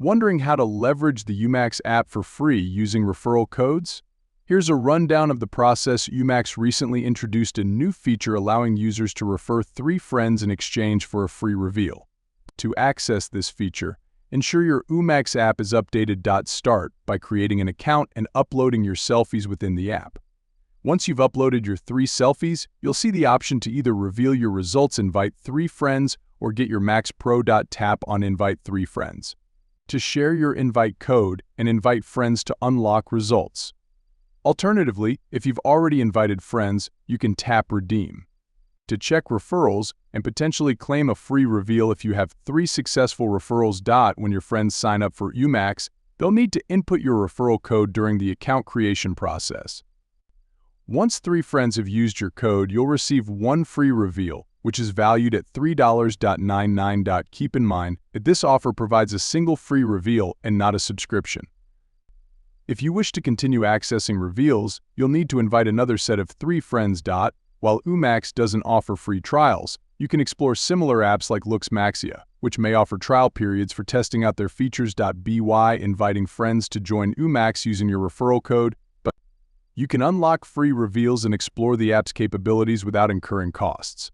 Wondering how to leverage the UMAX app for free using referral codes? Here's a rundown of the process. UMAX recently introduced a new feature allowing users to refer 3 friends in exchange for a free reveal. To access this feature, ensure your UMAX app is updated. Start by creating an account and uploading your selfies within the app. Once you've uploaded your 3 selfies, you'll see the option to either reveal your results, invite 3 friends, or get your Max Pro. Tap on Invite 3 friends to share your invite code and invite friends to unlock results. Alternatively, if you've already invited friends, you can tap Redeem to check referrals and potentially claim a free reveal if you have 3 successful referrals. When your friends sign up for UMAX, they'll need to input your referral code during the account creation process. Once 3 friends have used your code, you'll receive 1 free reveal, which is valued at $3.99. Keep in mind that this offer provides a single free reveal and not a subscription. If you wish to continue accessing reveals, you'll need to invite another set of 3 friends. While UMAX doesn't offer free trials, you can explore similar apps like LuxMaxia, which may offer trial periods for testing out their features. By inviting friends to join UMAX using your referral code, you can unlock free reveals and explore the app's capabilities without incurring costs.